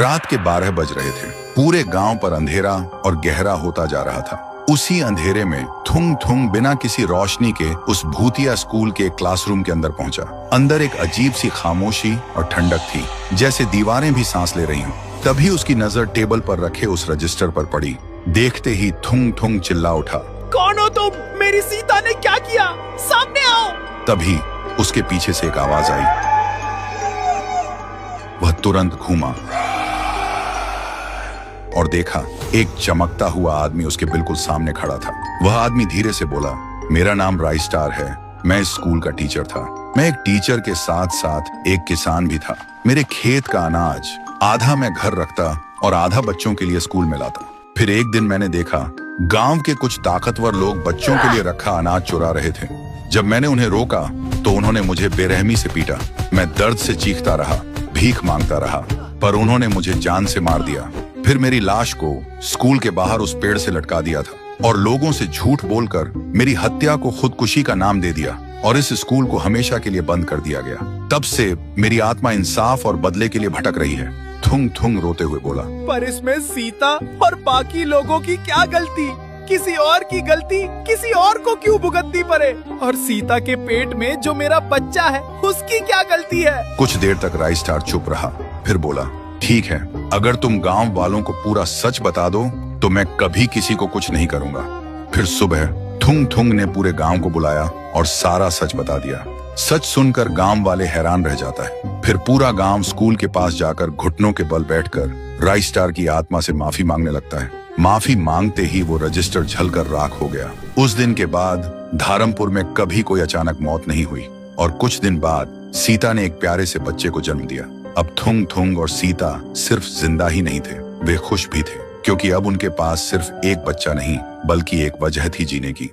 रात के 12 बज रहे थे। पूरे गांव पर अंधेरा और गहरा होता जा रहा था। उसी अंधेरे में थुंग थुंग बिना किसी रोशनी के उस भूतिया स्कूल के क्लासरूम के अंदर पहुंचा। अंदर एक अजीब सी खामोशी और ठंडक थी, जैसे दीवारें भी सांस ले रही हों। तभी उसकी नजर टेबल पर रखे उस रजिस्टर पर पड़ी। देखते ही थुंग थुंग चिल्ला उठा, कौन हो तुम? मेरी सीता ने क्या किया? सामने आओ। तभी उसके पीछे से एक आवाज आई। वह तुरंत घूमा और देखा एक चमकता हुआ आदमी उसके बिल्कुल सामने खड़ा था। वह आदमी धीरे से बोला, मेरा नाम राइस्टार है। मैं इस स्कूल का टीचर था। मैं एक टीचर के साथ साथ एक किसान भी था। मेरे खेत का अनाज आधा मैं घर रखता और आधा बच्चों के लिए स्कूल में लाता। फिर एक दिन मैंने देखा गांव के कुछ ताकतवर लोग बच्चों के लिए रखा अनाज चुरा रहे थे। जब मैंने उन्हें रोका तो उन्होंने मुझे बेरहमी से पीटा। मैं दर्द से चीखता रहा, भीख मांगता रहा, पर उन्होंने मुझे जान से मार दिया। फिर मेरी लाश को स्कूल के बाहर उस पेड़ से लटका दिया था और लोगों से झूठ बोलकर मेरी हत्या को खुदकुशी का नाम दे दिया और इस स्कूल को हमेशा के लिए बंद कर दिया गया। तब से मेरी आत्मा इंसाफ और बदले के लिए भटक रही है। थुंग थुंग रोते हुए बोला, पर इसमें सीता और बाकी लोगों की क्या गलती? किसी और की गलती किसी और को क्यों भुगतनी पड़े? और सीता के पेट में जो मेरा बच्चा है उसकी क्या गलती है? कुछ देर तक राइस्टार चुप रहा, फिर बोला, ठीक है, अगर तुम गांव वालों को पूरा सच बता दो तो मैं कभी किसी को कुछ नहीं करूंगा। फिर सुबह थुंग थुंग ने पूरे गांव को बुलाया और सारा सच बता दिया। सच सुनकर गांव वाले हैरान रह जाता है। फिर पूरा गांव स्कूल के पास जाकर घुटनों के बल बैठकर राइस्टार की आत्मा से माफी मांगने लगता है। माफी मांगते ही वो रजिस्टर जलकर राख हो गया। उस दिन के बाद धारमपुर में कभी कोई अचानक मौत नहीं हुई और कुछ दिन बाद सीता ने एक प्यारे से बच्चे को जन्म दिया। अब थुंग थुंग और सीता सिर्फ जिंदा ही नहीं थे, वे खुश भी थे, क्योंकि अब उनके पास सिर्फ एक बच्चा नहीं बल्कि एक वजह थी जीने की।